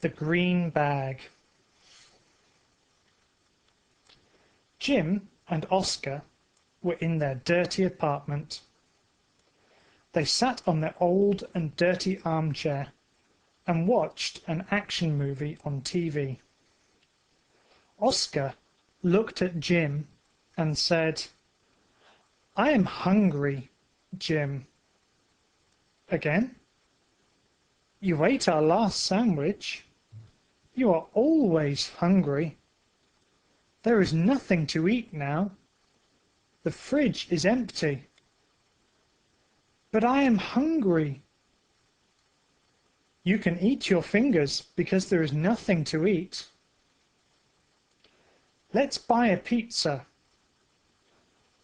The Green Bag. Jim and Oscar were in their dirty apartment. They sat on their old and dirty armchair and watched an action movie on TV. Oscar looked at Jim and said, "I am hungry, Jim." "Again? You ate our last sandwich. You are always hungry. There is nothing to eat now. The fridge is empty." "But I am hungry." "You can eat your fingers because there is nothing to eat." "Let's buy a pizza."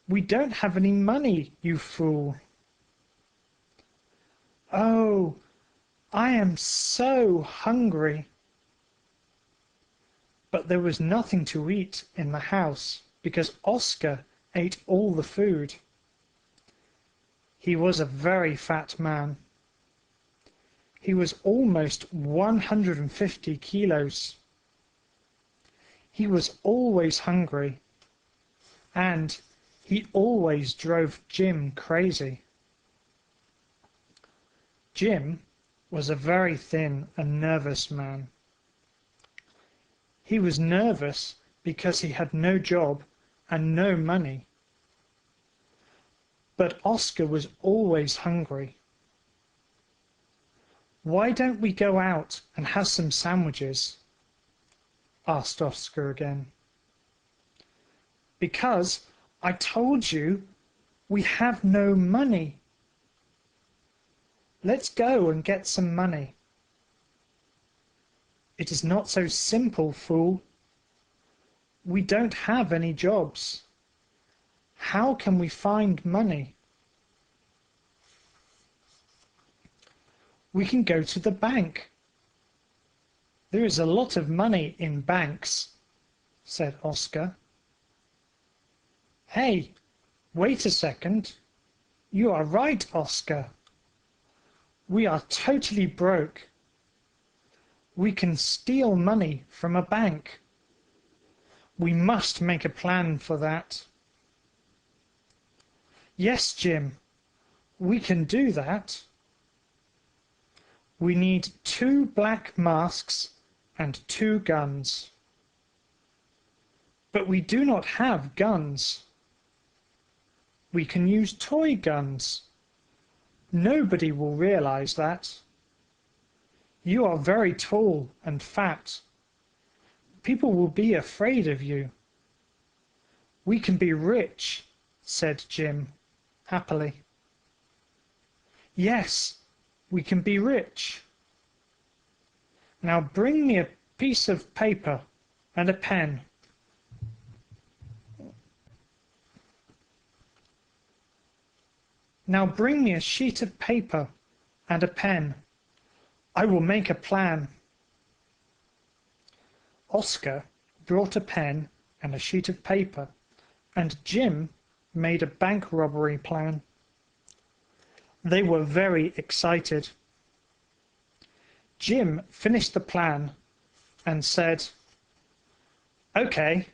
"We don't have any money, you fool." "Oh, I am so hungry." But there was nothing to eat in the house because Oscar ate all the food. He was a very fat man. He was almost 150 kilos. He was always hungry, and he always drove Jim crazy. Jim was a very thin and nervous man. He was nervous because he had no job and no money. But Oscar was always hungry. "Why don't we go out and have some sandwiches?" asked Oscar again. "Because I told you we have no money." "Let's go and get some money." "It is not so simple, fool. We don't have any jobs. How can we find money?" "We can go to the bank. There is a lot of money in banks," said Oscar. "Hey, wait a second. You are right, Oscar. We are totally broke. We can steal money from a bank. We must make a plan for that." "Yes, Jim, we can do that. We need 2 black masks and 2 guns." "But we do not have guns." "We can use toy guns. Nobody will realize that. You are very tall and fat. People will be afraid of you." "We can be rich," said Jim happily. "Yes, we can be rich. Now bring me a piece of paper and a pen." "Now bring me a sheet of paper and a pen. I will make a plan." Oscar brought a pen and a sheet of paper, and Jim made a bank robbery plan. They were very excited. Jim finished the plan and said, "Okay,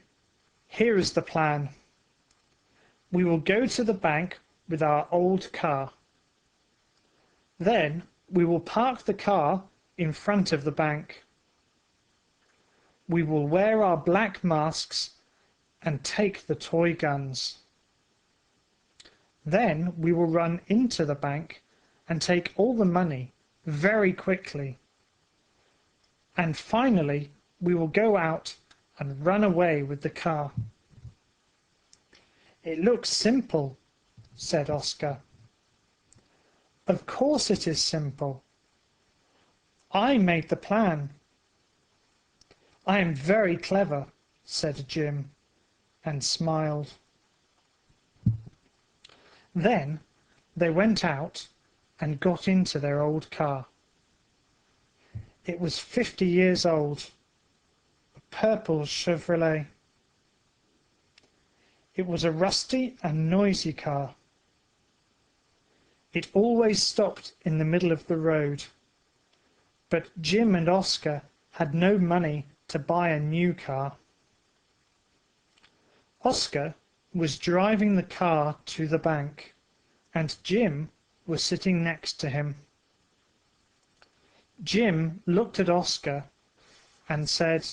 here is the plan. We will go to the bank with our old car. Then we will park the car in front of the bank. We will wear our black masks and take the toy guns. Then we will run into the bank and take all the money very quickly. And finally, we will go out and run away with the car." "It looks simple," said Oscar. "Of course it is simple. I made the plan." "I am very clever," said Jim, and smiled. Then they went out and got into their old car. It was 50 years old, a purple Chevrolet. It was a rusty and noisy car. It always stopped in the middle of the road, but Jim and Oscar had no money to buy a new car. Oscar was driving the car to the bank, and Jim was sitting next to him. Jim looked at Oscar and said,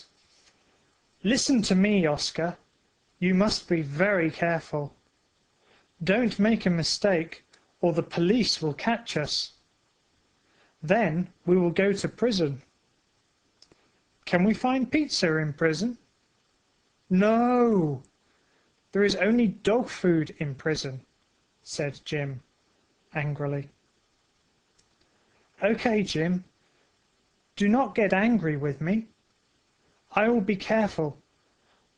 "Listen to me, Oscar. You must be very careful. Don't make a mistake or the police will catch us. Then we will go to prison." "Can we find pizza in prison?" "No, there is only dog food in prison," said Jim angrily. "Okay, Jim, do not get angry with me. I will be careful,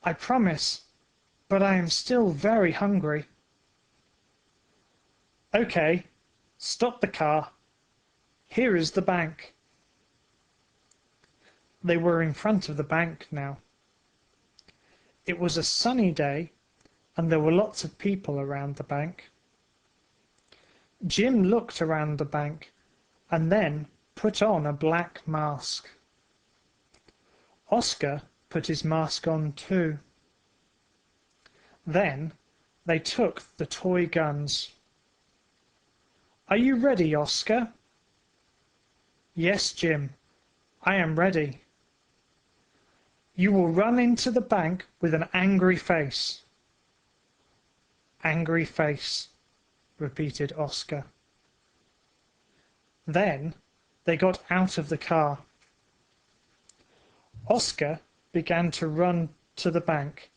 I promise, but I am still very hungry." "Okay, stop the car. Here is the bank." They were in front of the bank now. It was a sunny day and there were lots of people around the bank. Jim looked around the bank and then put on a black mask. Oscar put his mask on too. Then they took the toy guns. "Are you ready, Oscar?" "Yes, Jim, I am ready." "You will run into the bank with an angry face." "Angry face," repeated Oscar. Then they got out of the car. Oscar began to run to the bank,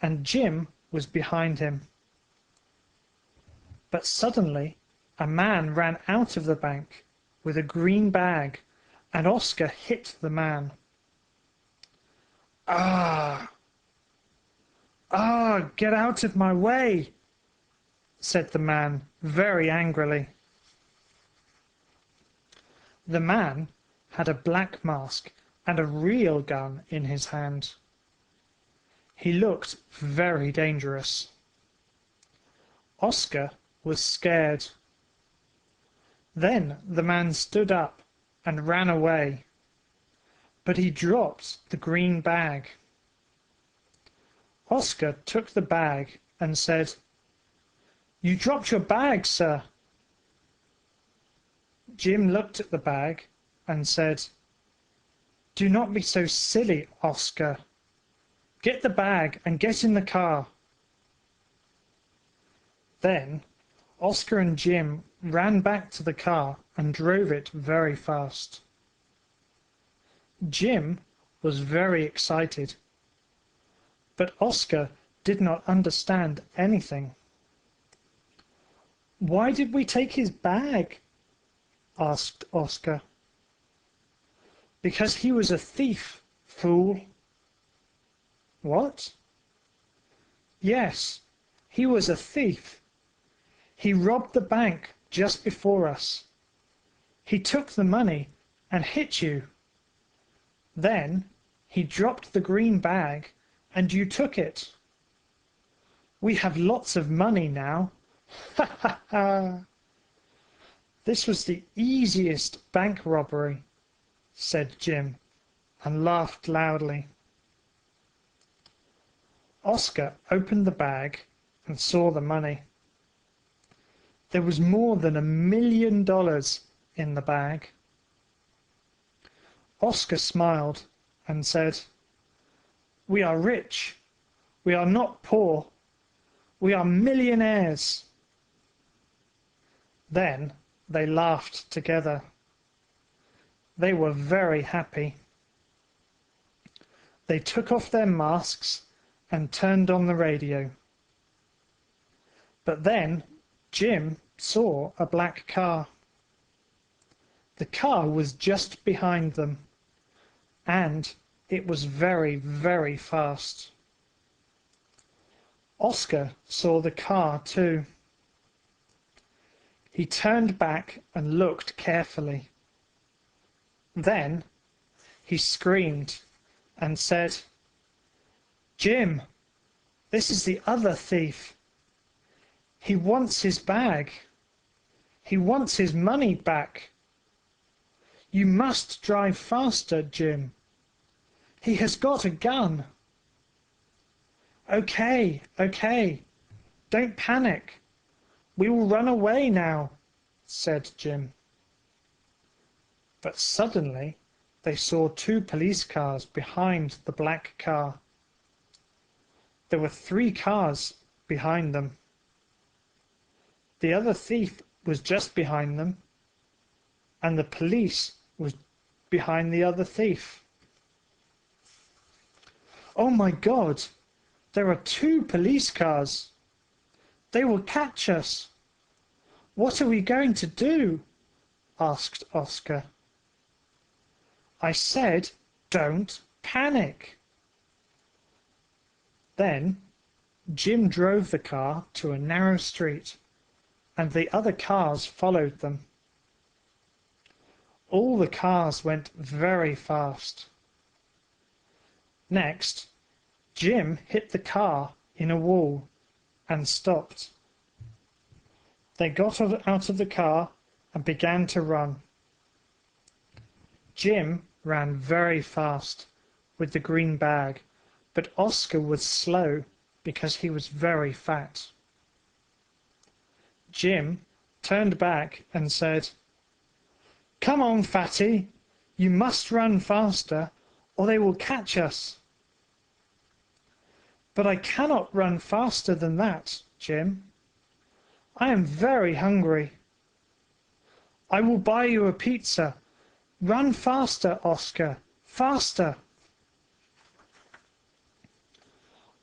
and Jim was behind him. But suddenly a man ran out of the bank with a green bag, and Oscar hit the man. "Ah! Ah! Get out of my way!" said the man very angrily. The man had a black mask and a real gun in his hand. He looked very dangerous. Oscar was scared. Then the man stood up and ran away, but he dropped the green bag. Oscar took the bag and said, "You dropped your bag, sir." Jim looked at the bag and said, "Do not be so silly, Oscar. Get the bag and get in the car." Then Oscar and Jim ran back to the car and drove it very fast. Jim was very excited, but Oscar did not understand anything. "Why did we take his bag?" asked Oscar. "Because he was a thief, fool." "What?" "Yes, he was a thief. He robbed the bank just before us. He took the money and hit you. Then he dropped the green bag and you took it. We have lots of money now. Ha ha ha!" "This was the easiest bank robbery," said Jim, and laughed loudly. Oscar opened the bag and saw the money. There was more than $1 million in the bag. Oscar smiled and said, "We are rich. We are not poor. We are millionaires." Then they laughed together. They were very happy. They took off their masks and turned on the radio. But then Jim saw a black car. The car was just behind them, and it was very, very fast. Oscar saw the car too. He turned back and looked carefully. Then he screamed and said, "Jim, this is the other thief. He wants his bag. He wants his money back. You must drive faster, Jim." He has got a gun. Okay, okay. Don't panic. We will run away now, said Jim. But suddenly they saw two police cars behind the black car. There were 3 cars behind them. The other thief was just behind them, and the police was behind the other thief. Oh my God, there are 2 police cars. They will catch us. What are we going to do? Asked Oscar. I said, don't panic. Then Jim drove the car to a narrow street, and the other cars followed them. All the cars went very fast. Next, Jim hit the car in a wall and stopped. They got out of the car and began to run. Jim ran very fast with the green bag, but Oscar was slow because he was very fat. Jim turned back and said, "Come on, fatty, you must run faster or they will catch us." "But I cannot run faster than that, Jim. I am very hungry." "I will buy you a pizza. Run faster, Oscar, faster."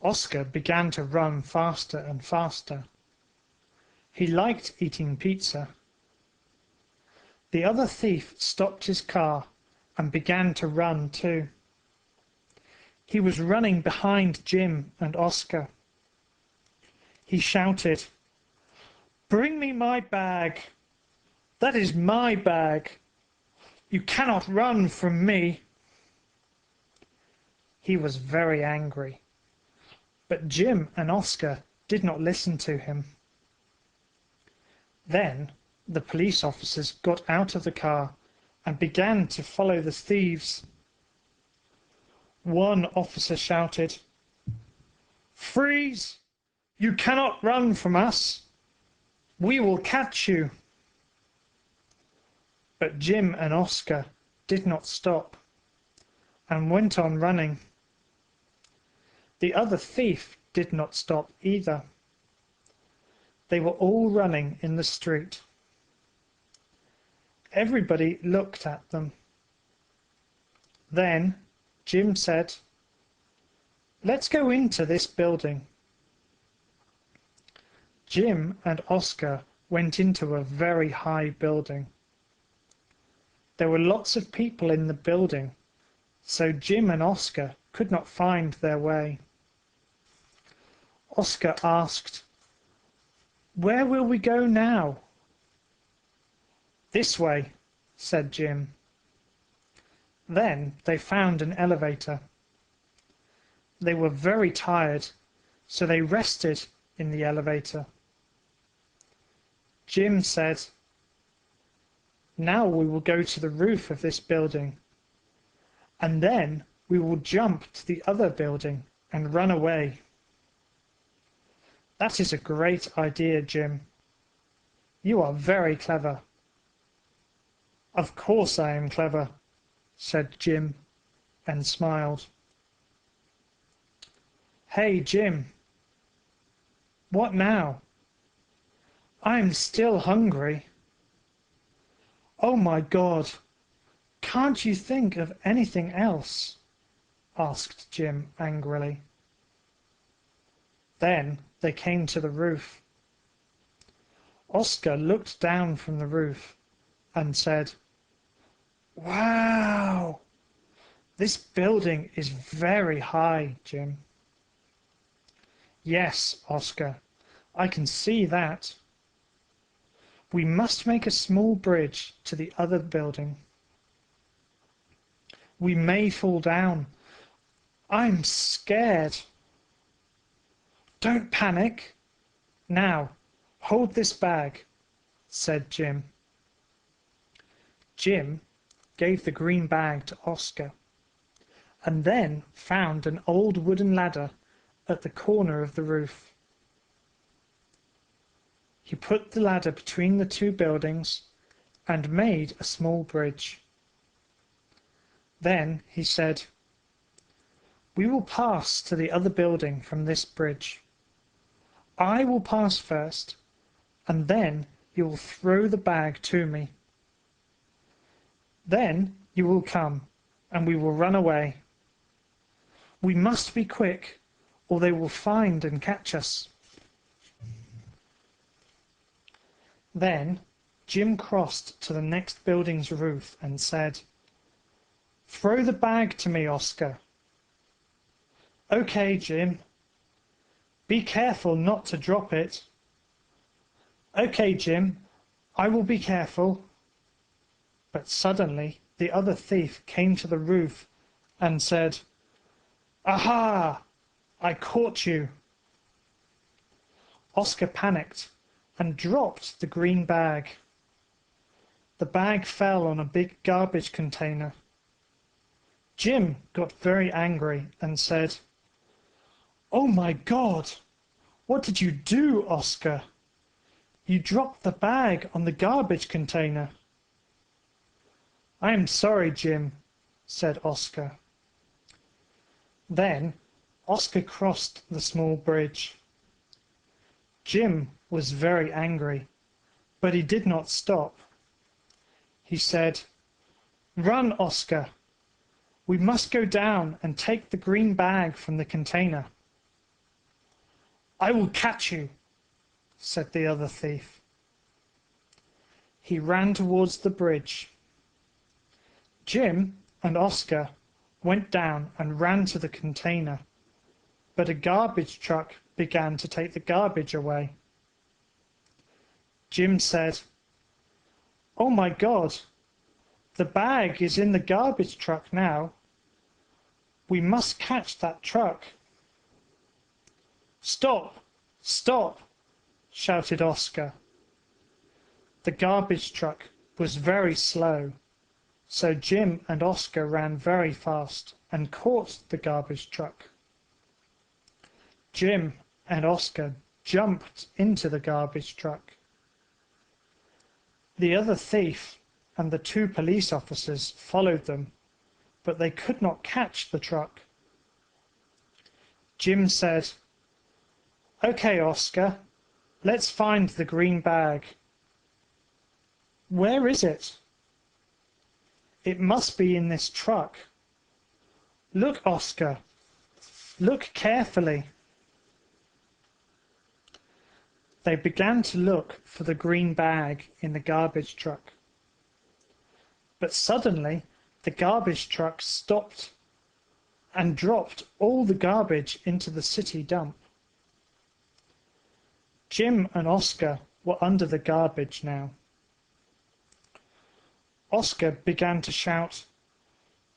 Oscar began to run faster and faster. He liked eating pizza. The other thief stopped his car and began to run too. He was running behind Jim and Oscar. He shouted, "Bring me my bag. That is my bag. You cannot run from me." He was very angry, but Jim and Oscar did not listen to him. Then the police officers got out of the car and began to follow the thieves. One officer shouted, "Freeze! You cannot run from us. We will catch you." But Jim and Oscar did not stop and went on running. The other thief did not stop either. They were all running in the street. Everybody looked at them. Then Jim said, "Let's go into this building." Jim and Oscar went into a very high building. There were lots of people in the building, so Jim and Oscar could not find their way. Oscar asked, "Where will we go now?" "This way," said Jim. Then they found an elevator. They were very tired, so they rested in the elevator. Jim said, "Now we will go to the roof of this building, and then we will jump to the other building and run away." "That is a great idea, Jim. You are very clever." "Of course I am clever," said Jim and smiled. "Hey, Jim." "What now?" "I am still hungry." "Oh my God, can't you think of anything else?" asked Jim angrily. Then they came to the roof. Oscar looked down from the roof and said, "Wow, this building is very high, Jim." "Yes, Oscar, I can see that. We must make a small bridge to the other building. We may fall down. I'm scared." "Don't panic. Now, hold this bag," said Jim. Jim gave the green bag to Oscar, and then found an old wooden ladder at the corner of the roof. He put the ladder between the two buildings and made a small bridge. Then he said, "We will pass to the other building from this bridge. I will pass first, and then you will throw the bag to me. Then you will come, and we will run away. We must be quick, or they will find and catch us." Then Jim crossed to the next building's roof and said, "Throw the bag to me, Oscar." "Okay, Jim." "Be careful not to drop it." "Okay, Jim, I will be careful." But suddenly the other thief came to the roof and said, "Aha! I caught you." Oscar panicked and dropped the green bag. The bag fell on a big garbage container. Jim got very angry and said, "Oh my God! What did you do, Oscar? You dropped the bag on the garbage container." "I am sorry, Jim," said Oscar. Then Oscar crossed the small bridge. Jim was very angry, but he did not stop. He said, "Run, Oscar. We must go down and take the green bag from the container." "I will catch you," said the other thief. He ran towards the bridge. Jim and Oscar went down and ran to the container, but a garbage truck began to take the garbage away. Jim said, "Oh my God, the bag is in the garbage truck now. We must catch that truck." "Stop! Stop!" shouted Oscar. The garbage truck was very slow, so Jim and Oscar ran very fast and caught the garbage truck. Jim and Oscar jumped into the garbage truck. The other thief and the two police officers followed them, but they could not catch the truck. Jim said, "Okay, Oscar, let's find the green bag." "Where is it?" "It must be in this truck. Look, Oscar. Look carefully." They began to look for the green bag in the garbage truck. But suddenly the garbage truck stopped and dropped all the garbage into the city dump. Jim and Oscar were under the garbage now. Oscar began to shout,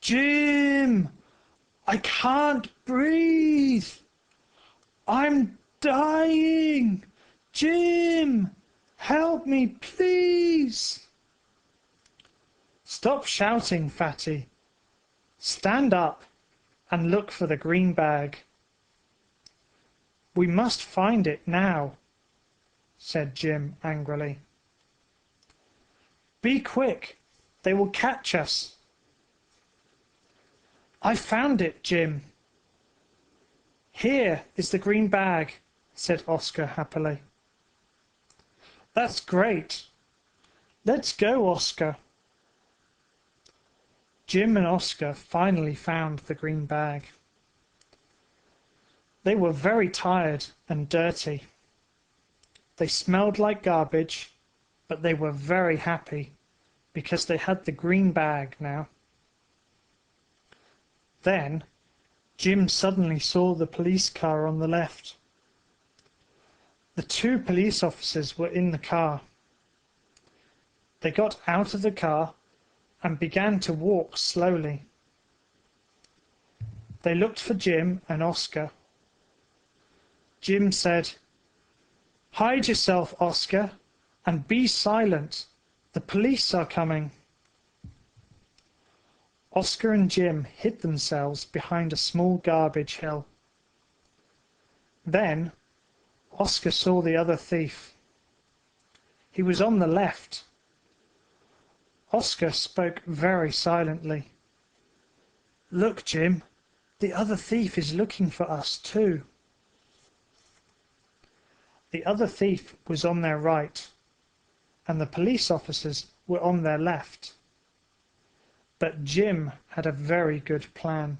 "Jim! I can't breathe! I'm dying! Jim! Help me, please!" "Stop shouting, Fatty. Stand up and look for the green bag." "We must find it now," said Jim angrily. "Be quick, they will catch us." "I found it, Jim." "Here is the green bag," said Oscar happily. "That's great. Let's go, Oscar." Jim and Oscar finally found the green bag. They were very tired and dirty. They smelled like garbage, but they were very happy because they had the green bag now. Then Jim suddenly saw the police car on the left. The two police officers were in the car. They got out of the car and began to walk slowly. They looked for Jim and Oscar. Jim said, "Hide yourself, Oscar, and be silent. The police are coming." Oscar and Jim hid themselves behind a small garbage hill. Then Oscar saw the other thief. He was on the left. Oscar spoke very silently. "Look, Jim, the other thief is looking for us too." The other thief was on their right, and the police officers were on their left. But Jim had a very good plan.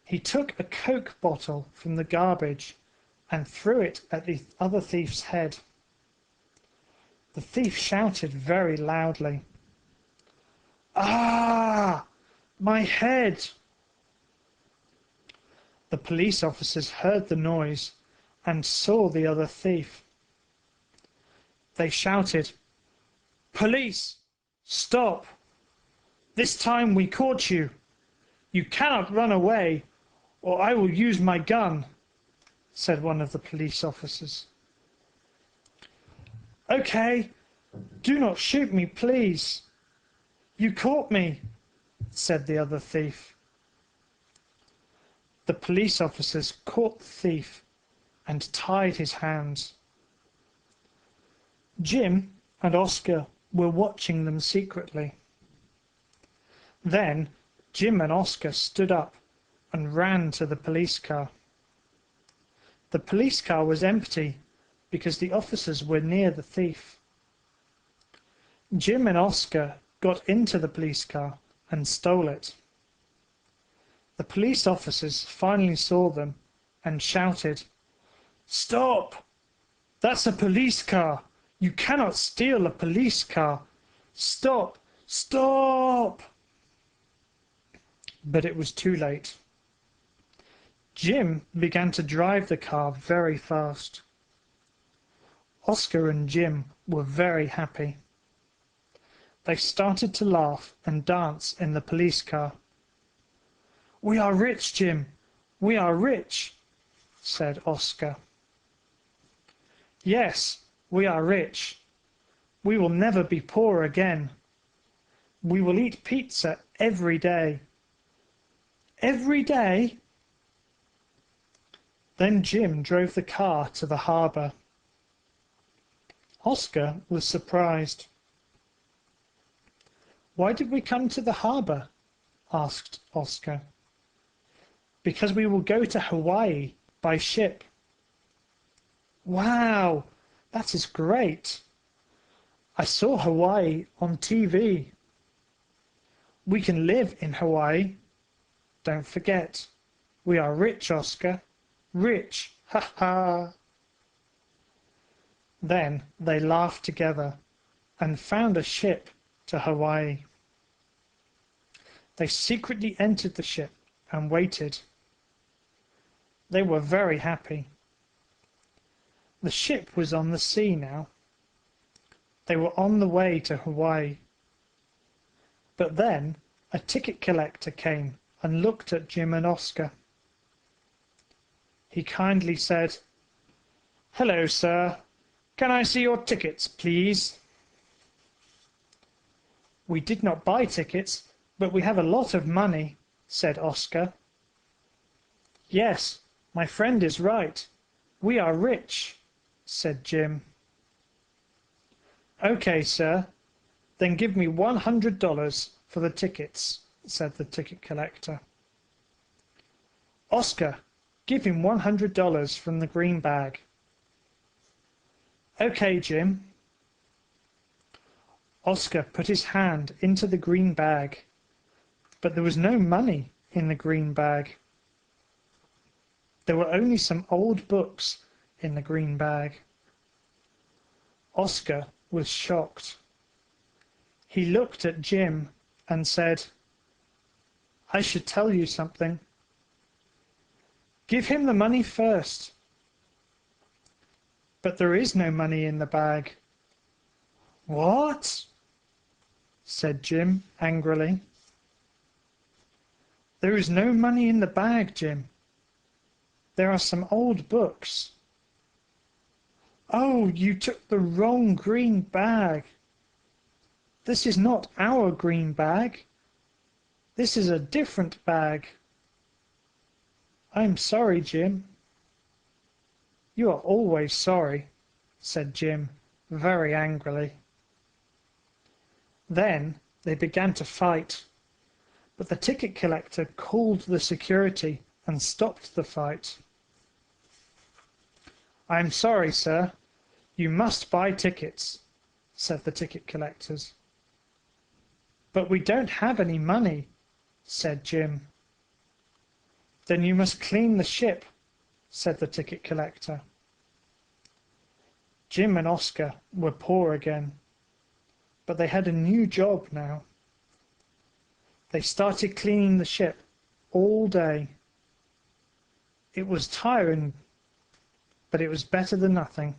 He took a Coke bottle from the garbage and threw it at the other thief's head. The thief shouted very loudly, "Ah! My head!" The police officers heard the noise and saw the other thief. They shouted, "Police! Stop! This time we caught you. You cannot run away, or I will use my gun," said one of the police officers. "Okay, do not shoot me, please. You caught me," said the other thief. The police officers caught the thief and tied his hands. Jim and Oscar were watching them secretly. Then Jim and Oscar stood up and ran to the police car. The police car was empty because the officers were near the thief. Jim and Oscar got into the police car and stole it. The police officers finally saw them and shouted, "Stop! That's a police car! You cannot steal a police car! Stop! Stop!" But it was too late. Jim began to drive the car very fast. Oscar and Jim were very happy. They started to laugh and dance in the police car. "We are rich, Jim! We are rich!" said Oscar. "Yes, we are rich. We will never be poor again. We will eat pizza every day." "Every day?" Then Jim drove the car to the harbour. Oscar was surprised. "Why did we come to the harbour?" asked Oscar. "Because we will go to Hawaii by ship." "Wow, that is great. I saw Hawaii on TV. We can live in Hawaii. Don't forget, we are rich, Oscar. Rich, ha ha." Then they laughed together and found a ship to Hawaii. They secretly entered the ship and waited. They were very happy. The ship was on the sea now. They were on the way to Hawaii. But then a ticket collector came and looked at Jim and Oscar. He kindly said, "Hello, sir. Can I see your tickets, please?" "We did not buy tickets, but we have a lot of money," said Oscar. "Yes, my friend is right. We are rich," said Jim. "Okay, sir. Then give me $100 for the tickets," said the ticket collector. "Oscar, give him $100 from the green bag." "Okay, Jim." Oscar put his hand into the green bag, but there was no money in the green bag. There were only some old books in the green bag. Oscar was shocked. He looked at Jim and said, "I should tell you something. Give him the money first." "But there is no money in the bag." "What?" said Jim angrily. "There is no money in the bag, Jim. There are some old books." "Oh, you took the wrong green bag. This is not our green bag. This is a different bag. I'm sorry, Jim. You are always sorry, said Jim, very angrily. Then they began to fight, but the ticket collector called the security and stopped the fight. I'm sorry, sir. You must buy tickets, said the ticket collectors. But we don't have any money, said Jim. Then you must clean the ship, said the ticket collector. Jim and Oscar were poor again, but they had a new job now. They started cleaning the ship all day. It was tiring, but it was better than nothing.